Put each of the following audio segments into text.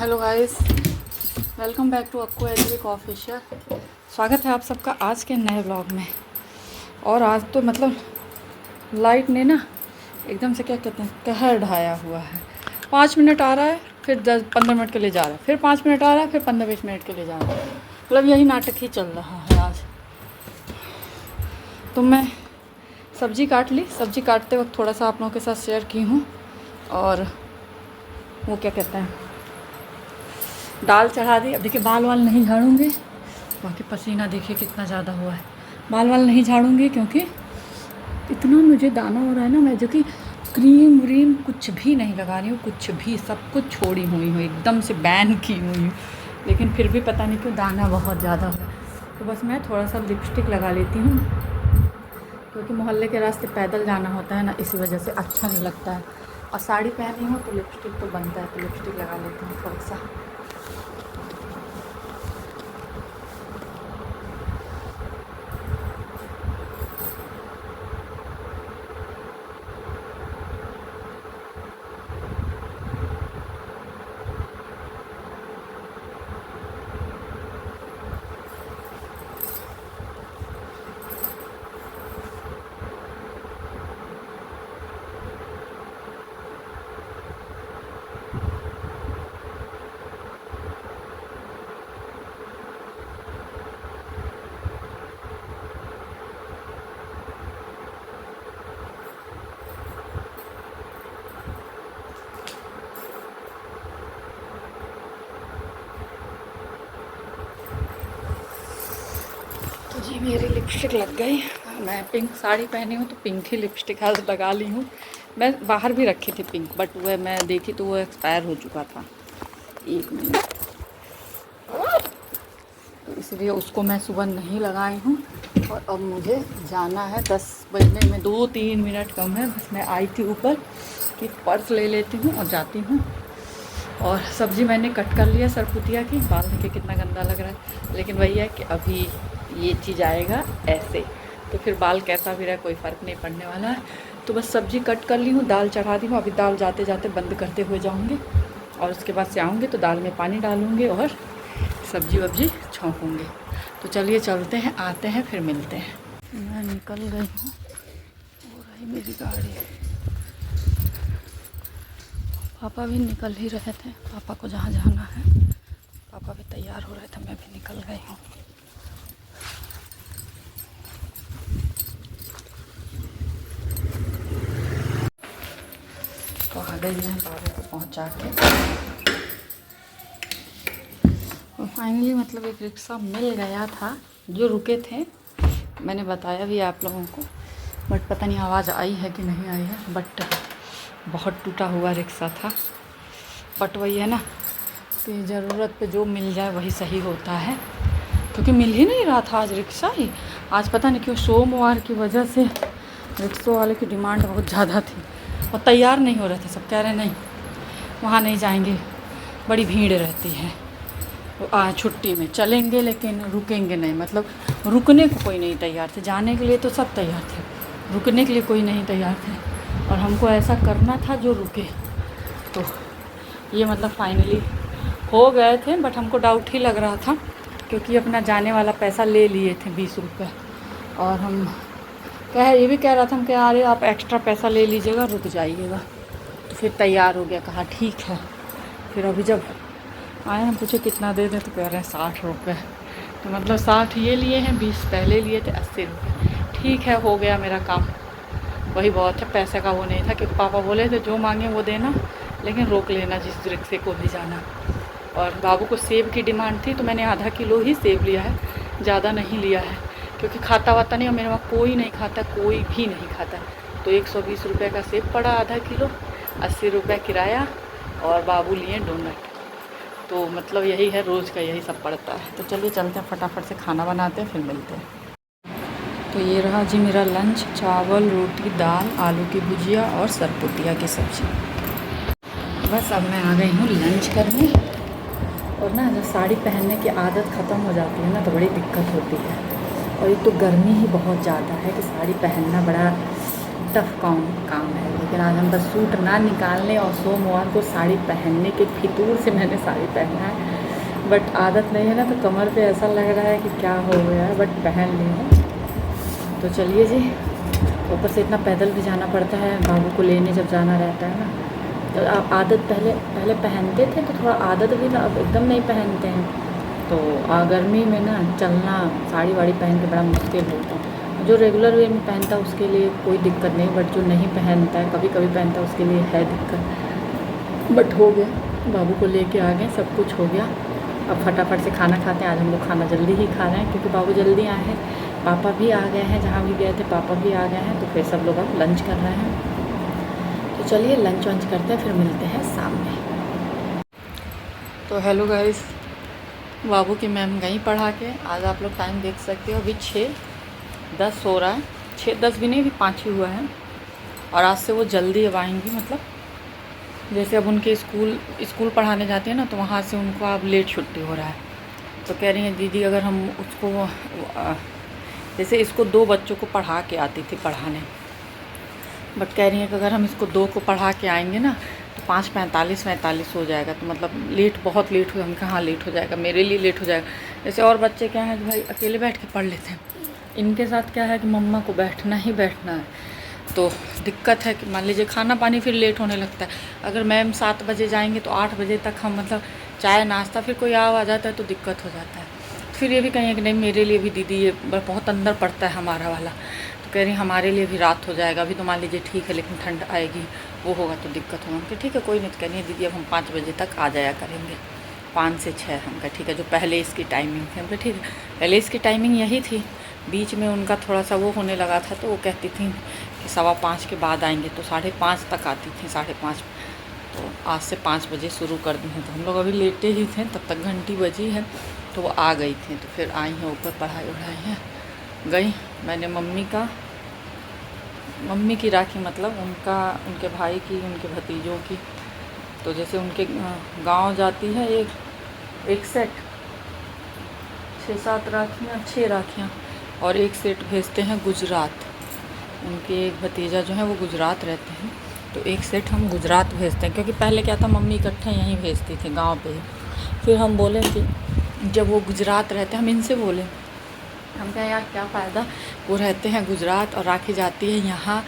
Hello guys, welcome back to Akku HV official. स्वागत है आप सबका आज के नए ब्लॉग में। और आज तो मतलब लाइट ने ना एकदम से क्या कहते हैं कहर ढाया हुआ है। 5 मिनट आ रहा है, फिर 10-15 मिनट के लिए जा रहा है, फिर 5 मिनट आ रहा है, फिर 15-20 मिनट के लिए जा रहा है। मतलब यही नाटक ही चल रहा है आज। तो मैं सब्ज़ी काट ली, सब्ज़ी काटते वक्त थोड़ा सा आप लोगों के साथ शेयर की हूँ। और वो क्या कहते हैं दाल चढ़ा दी। अब देखिए बाल वाल नहीं झाड़ूंगी, बाकी पसीना देखिए कितना ज़्यादा हुआ है। बाल वाल नहीं झाड़ूंगी क्योंकि इतना मुझे दाना हो रहा है ना। मैं जो कि क्रीम व्रीम कुछ भी नहीं लगा रही हूँ, कुछ भी सब कुछ छोड़ी हुई हूँ, एकदम से बैन की हुई हूँ। लेकिन फिर भी पता नहीं क्यों दाना बहुत ज़्यादा हो रहा है। तो बस मैं थोड़ा सा लिपस्टिक लगा लेती हूँ क्योंकि मोहल्ले के रास्ते पैदल जाना होता है ना, इसी वजह से अच्छा नहीं लगता है। और साड़ी पहनी हूँ तो लिपस्टिक तो बनता है, तो लिपस्टिक लगा लेती हूँ थोड़ा सा। तो जी मेरी लिपस्टिक लग गई। मैं पिंक साड़ी पहनी हूँ तो पिंक ही लिपस्टिक आज लगा ली हूँ। मैं बाहर भी रखी थी पिंक, बट वह मैं देखी तो वो एक्सपायर हो चुका था 1 महीना, तो इसलिए उसको मैं सुबह नहीं लगाई हूँ। और अब मुझे जाना है 10 बजने में 2-3 मिनट कम है। बस मैं आई थी ऊपर कि पर्स ले लेती हूँ और जाती हूँ। और सब्ज़ी मैंने कट कर लिया सरपुतिया की। बाल देखिए कितना गंदा लग रहा है, लेकिन वही है कि अभी ये चीज़ आएगा ऐसे, तो फिर बाल कैसा भी रहे कोई फ़र्क नहीं पड़ने वाला है। तो बस सब्ज़ी कट कर ली हूँ, दाल चढ़ा दी हूँ। अभी दाल जाते जाते बंद करते हुए जाऊँगी और उसके बाद से आऊँगी तो दाल में पानी डालूँगी और सब्ज़ी वब्जी छौंकूँगी। तो चलिए चलते हैं, आते हैं, फिर मिलते हैं। मैं निकल गई हूँ, हो रही मेरी गाड़ी। पापा भी निकल ही रहे थे, पापा को जहाँ जाना है। पापा भी तैयार हो रहे थे, मैं भी निकल गई हूँ। तो आ गई हैं बाबू को पहुँचा के। और फाइनली मतलब एक रिक्शा मिल गया था, जो रुके थे। मैंने बताया भी आप लोगों को, बट पता नहीं आवाज़ आई है कि नहीं आई है। बट बहुत टूटा हुआ रिक्शा था। बट वही है ना कि ज़रूरत पे जो मिल जाए वही सही होता है, क्योंकि मिल ही नहीं रहा था आज रिक्शा ही। आज पता नहीं क्यों सोमवार की वजह से रिक्शा वाले की डिमांड बहुत ज़्यादा थी और तैयार नहीं हो रहे थे। सब कह रहे नहीं वहाँ नहीं जाएंगे, बड़ी भीड़ रहती है। छुट्टी में चलेंगे लेकिन रुकेंगे नहीं, मतलब रुकने को कोई नहीं तैयार थे। जाने के लिए तो सब तैयार थे, रुकने के लिए कोई नहीं तैयार थे। और हमको ऐसा करना था जो रुके। तो ये मतलब फाइनली हो गए थे, बट हमको डाउट ही लग रहा था क्योंकि अपना जाने वाला पैसा ले लिए थे 20 रुपये। और हम ये भी कह रहा था हम कि अरे आप एक्स्ट्रा पैसा ले लीजिएगा, रुक जाइएगा। तो फिर तैयार हो गया, कहा ठीक है। फिर अभी जब आए हम पूछे कितना दे दें, तो कह रहे हैं 60 रुपये। तो मतलब 60 ये लिए हैं, 20 पहले लिए थे, 80 रुपये। ठीक है, हो गया मेरा काम, वही बहुत है। पैसे का वो नहीं था, क्योंकि पापा बोले थे जो मांगे वो देना, लेकिन रोक लेना जिस रिक्शे को भी जाना। और बाबू को सेब की डिमांड थी तो मैंने आधा किलो ही सेब लिया है, ज़्यादा नहीं लिया है, क्योंकि खाता वाता नहीं। और मेरे वहाँ कोई नहीं खाता, कोई भी नहीं खाता। तो 120 रुपये का सेब पड़ा आधा किलो, 80 रुपये किराया, और बाबू लिए डोनट। तो मतलब यही है, रोज़ का यही सब पड़ता है। तो चलिए चलते हैं, फटाफट से खाना बनाते हैं, फिर मिलते हैं। तो ये रहा जी मेरा लंच, चावल, रोटी, दाल, आलू की भुजिया और सरपुतिया की सब्ज़ी। बस अब मैं आ गई हूँ लंच करने। और ना जब साड़ी पहनने की आदत ख़त्म हो जाती है ना, तो बड़ी दिक्कत होती है। और एक तो गर्मी ही बहुत ज़्यादा है कि साड़ी पहनना बड़ा टफ काम है। लेकिन आज हम बस सूट ना निकालने और सोमवार को साड़ी पहनने के फितूर से मैंने साड़ी पहना है, बट आदत नहीं है ना, तो कमर पे ऐसा लग रहा है कि क्या हो गया है, बट पहन ली है। तो चलिए जी, ऊपर से इतना पैदल भी जाना पड़ता है, बाबू को लेने जब जाना रहता है ना, तो आप आदत पहले पहनते थे तो थोड़ा आदत भी ना, अब एकदम नहीं पहनते हैं। तो गर्मी में ना चलना साड़ी वाड़ी पहन के बड़ा मुश्किल होता है। जो रेगुलर वे में पहनता है उसके लिए कोई दिक्कत नहीं, बट जो नहीं पहनता है, कभी कभी पहनता है, उसके लिए है दिक्कत। बट हो गया, बाबू को लेके आ गए, सब कुछ हो गया। अब फटाफट से खाना खाते हैं। आज हम लोग खाना जल्दी ही खा रहे हैं क्योंकि बाबू जल्दी आए हैं, पापा भी आ गए हैं, जहाँ भी गए थे पापा भी आ गए हैं, तो फिर सब लोग अब लंच कर रहे हैं। तो चलिए लंच वंच करते हैं, फिर मिलते हैं शाम में। तो हेलो गाइस, बाबू की मैम गई पढ़ा के। आज आप लोग टाइम देख सकते हो, अभी 6:10 हो रहा है, 6:10 भी नहीं, अभी 5 ही हुआ है। और आज से वो जल्दी अब आएंगी, मतलब जैसे अब उनके स्कूल पढ़ाने जाते हैं ना, तो वहाँ से उनको अब लेट छुट्टी हो रहा है। तो कह रही हैं दीदी अगर हम उसको जैसे इसको 2 बच्चों को पढ़ा के आती थी पढ़ाने, बट कह रही हैं कि अगर हम इसको 2 को पढ़ा के आएंगे ना तो 5:45 हो जाएगा, तो मतलब बहुत लेट हो। हम कहा हाँ लेट हो जाएगा, मेरे लिए लेट हो जाएगा। जैसे और बच्चे क्या है कि भाई अकेले बैठ के पढ़ लेते हैं, इनके साथ क्या है कि मम्मा को बैठना ही बैठना है। तो दिक्कत है कि मान लीजिए खाना पानी फिर लेट होने लगता है। अगर मैम 7 बजे जाएंगे तो 8 बजे तक हम मतलब चाय नाश्ता, फिर कोई आ जाता है तो दिक्कत हो जाता है। फिर ये भी कहें कि नहीं मेरे लिए भी दीदी ये बहुत अंदर पड़ता है हमारा वाला, तो कह रही हमारे लिए भी रात हो जाएगा। अभी तो मान लीजिए ठीक है, लेकिन ठंड आएगी, वो होगा तो दिक्कत होगा। कि ठीक है कोई नहीं, तो कह रही है दीदी अब हम 5 बजे तक आ जाया करेंगे, 5 से 6। हम कहा ठीक है, जो पहले इसकी टाइमिंग थी। हम कहा ठीक है, पहले इसकी टाइमिंग यही थी, बीच में उनका थोड़ा सा वो होने लगा था, तो वो कहती थी कि 5:15 के बाद आएंगे, तो 5:30 तक आती थी, 5:30। तो आज से 5 बजे शुरू कर दी हैं। तो हम लोग अभी लेटे ही थे, तब तक घंटी बजी है, तो वो आ गई थी। तो फिर आई हैं ऊपर, पढ़ाई उढ़ाई हैं, गई। मैंने मम्मी की राखी, मतलब उनके भाई की, उनके भतीजों की। तो जैसे उनके गांव जाती है एक सेट 6-7 राखियाँ, 6 राखियाँ, और एक सेट भेजते हैं गुजरात। उनके एक भतीजा जो है वो गुजरात रहते हैं, तो एक सेट हम गुजरात भेजते हैं। क्योंकि पहले क्या था, मम्मी इकट्ठे यहीं भेजती थी गांव पे ही। फिर हम बोले कि जब वो गुजरात रहते हैं, हम इनसे बोले, हम कहें यार क्या फ़ायदा, वो रहते हैं गुजरात और राखी जाती है यहाँ,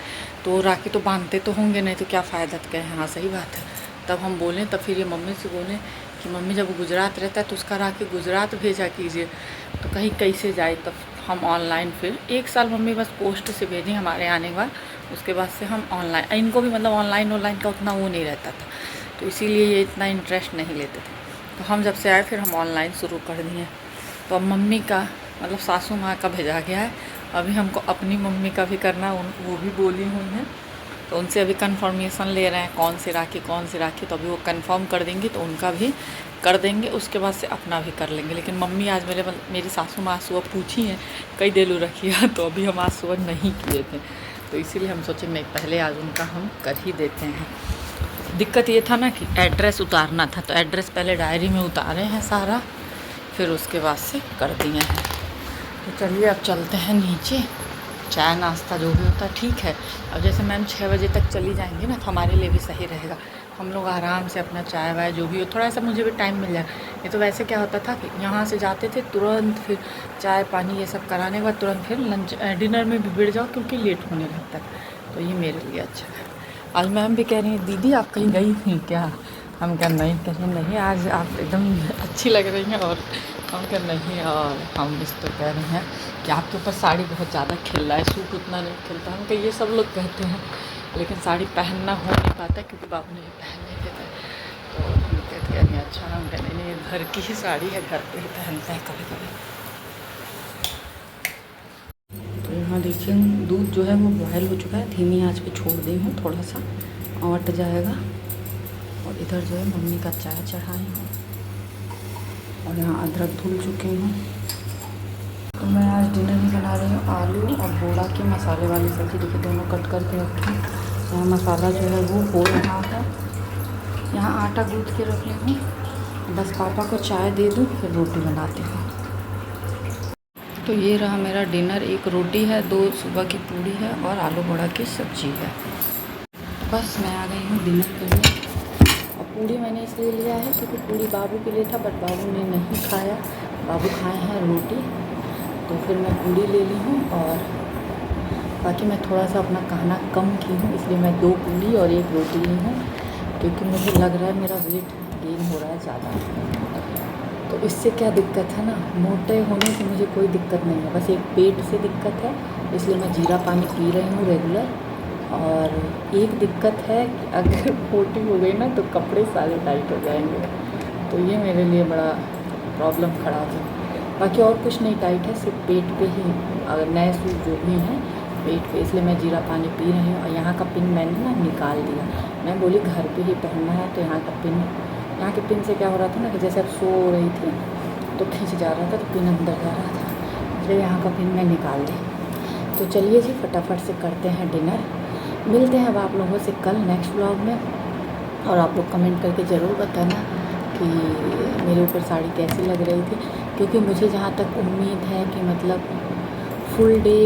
तो राखी तो बांधते तो होंगे नहीं, तो क्या फ़ायदा। तो कहें हाँ सही बात है। तब हम बोलें, तब फिर ये मम्मी से बोलें कि मम्मी जब वो गुजरात रहता है तो उसका राखी गुजरात भेजा कीजिए। तो कहीं कैसे जाए, तब हम ऑनलाइन फिर 1 साल मम्मी बस पोस्ट से भेजी हमारे आने के बाद। उसके बाद से हम ऑनलाइन, इनको भी मतलब ऑनलाइन का उतना वो नहीं रहता था, तो इसीलिए ये इतना इंटरेस्ट नहीं लेते थे। तो हम जब से आए फिर हम ऑनलाइन शुरू कर दिए। तो अब मम्मी का मतलब सासू माँ का भेजा गया है, अभी हमको अपनी मम्मी का भी करना है, वो भी बोली हुई हैं। तो उनसे अभी कंफर्मेशन ले रहे हैं कौन सी राखी, तो अभी वो कंफर्म कर देंगी तो उनका भी कर देंगे, उसके बाद से अपना भी कर लेंगे। लेकिन मम्मी आज मेरी सासू माँ सुबह पूछी हैं कई देलू रखी है, तो अभी हम आज सुबह नहीं किए थे, तो इसीलिए हम सोचे नहीं पहले आज उनका हम कर ही देते हैं। दिक्कत ये था ना कि एड्रेस उतारना था, तो एड्रेस पहले डायरी में उतारे हैं सारा, फिर उसके बाद से कर दिए हैं। तो चलिए अब चलते हैं नीचे, चाय नाश्ता जो भी होता है ठीक है। अब जैसे मैम 6 बजे तक चली जाएंगी ना, तो हमारे लिए भी सही रहेगा, हम लोग आराम से अपना चाय वाय जो भी हो, थोड़ा सा मुझे भी टाइम मिल जाए। ये तो वैसे क्या होता था कि यहाँ से जाते थे तुरंत, फिर चाय पानी ये सब कराने के बाद तुरंत फिर लंच डिनर में भी भिड़ जाओ, क्योंकि लेट होने लगता है। तो ये मेरे लिए अच्छा है। आज मैम भी कह रही हैं दीदी आप कहीं गई थी क्या, हम कह नहीं, कहीं नहीं, आज आप एकदम अच्छी लग रही हैं। और हम कह नहीं, और हम इस तो कह रहे हैं कि आपके ऊपर साड़ी बहुत ज़्यादा खिल रहा है, सूट उतना नहीं खिलता। हम कह ये सब लोग कहते हैं, लेकिन साड़ी पहनना हो नहीं पाता क्योंकि बाबू ने पहन नहीं देते। तो हम कहते हैं अच्छा, हम कहते नहीं घर की ही साड़ी है, घर पे ही पहनते हैं कभी कभी। तो यहाँ देखिए दूध जो है वो बॉयल हो चुका है, धीमी आंच पे छोड़ दी हूँ, थोड़ा सा औंट जाएगा। और इधर जो है मम्मी का चाय चढ़ाई हूँ, और यहाँ अदरक धुल चुकी हूँ। तो मैं आज डिनर में बना रही हूँ आलू और बोड़ा की मसाले वाली सब्ज़ी। देखिए दोनों कट करके रखी। यहाँ मसाला जो है वो हो रहा है, यहाँ आटा गूँथ के रख ली हूँ, बस पापा को चाय दे दूँ फिर रोटी बनाती हूँ। तो ये रहा मेरा डिनर, एक रोटी है, 2 सुबह की पूड़ी है और आलू बड़ा की सब्ज़ी है। बस मैं आ गई हूँ डिनर करने। और पूड़ी मैंने इसलिए लिया है क्योंकि पूड़ी बाबू के लिए था, बट बाबू ने नहीं खाया, बाबू खाए हैं रोटी, तो फिर मैं पूड़ी ले ली हूँ। और बाकी मैं थोड़ा सा अपना खाना कम की हूँ, इसलिए मैं 2 पूड़ी और 1 रोटी ली हूँ, क्योंकि मुझे लग रहा है मेरा वेट गेन हो रहा है ज़्यादा। तो इससे क्या दिक्कत है ना, मोटे होने से मुझे कोई दिक्कत नहीं है, बस एक पेट से दिक्कत है, इसलिए मैं जीरा पानी पी रही हूँ रेगुलर। और एक दिक्कत है कि अगर मोटी हो गई ना तो कपड़े सारे टाइट हो जाएंगे, तो ये मेरे लिए बड़ा प्रॉब्लम खड़ा है। बाकी और कुछ नहीं टाइट है, सिर्फ पेट पे ही अगर नए सूट जो भी हैं पेट पे, इसलिए मैं जीरा पानी पी रही हूँ। और यहाँ का पिन मैंने ना निकाल दिया, मैं बोली घर पे ही पहनना है, तो यहाँ का पिन, यहाँ के पिन से क्या हो रहा था ना कि जैसे अब सो रही थी तो खींच जा रहा था, तो पिन अंदर जा रहा था, इसलिए यहाँ का पिन मैं निकाल दी। तो चलिए जी फटाफट से करते हैं डिनर। मिलते हैं अब आप लोगों से कल नेक्स्ट व्लॉग में। और आप लोग कमेंट करके ज़रूर बताना कि मेरे ऊपर साड़ी कैसी लग रही थी, क्योंकि मुझे जहाँ तक उम्मीद है कि मतलब फुल डे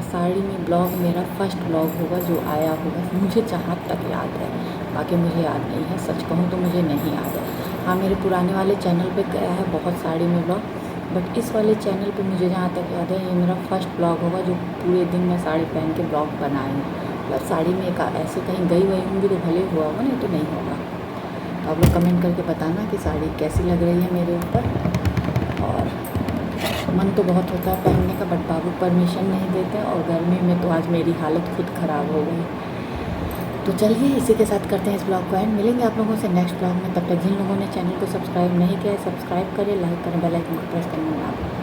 साड़ी में ब्लॉग मेरा फर्स्ट ब्लॉग होगा जो आया होगा, मुझे जहाँ तक याद है, बाकी मुझे याद नहीं है, सच कहूँ तो मुझे नहीं याद है। हाँ, मेरे पुराने वाले चैनल पे गया है बहुत साड़ी में ब्लॉग, बट इस वाले चैनल पे मुझे जहाँ तक याद है ये मेरा फर्स्ट ब्लॉग होगा जो पूरे दिन मैं साड़ी पहन के ब्लॉग बनाई हूँ। मतलब साड़ी में ऐसे कहीं गई हुई होंगी तो भले हुआ होगा, नहीं तो नहीं होगा। तो आप लोग कमेंट करके बताना कि साड़ी कैसी लग रही है मेरे ऊपर। और मन तो बहुत होता है पहनने का, बट बाबू परमिशन नहीं देते, और गर्मी में तो आज मेरी हालत खुद ख़राब हो गई। तो चलिए इसी के साथ करते हैं इस ब्लॉग को एंड। मिलेंगे आप लोगों से नेक्स्ट ब्लॉग में, तब तक जिन लोगों ने चैनल को सब्सक्राइब नहीं किया है सब्सक्राइब करें, लाइक करें, बेल आइकन को प्रेस करना ना भूलें।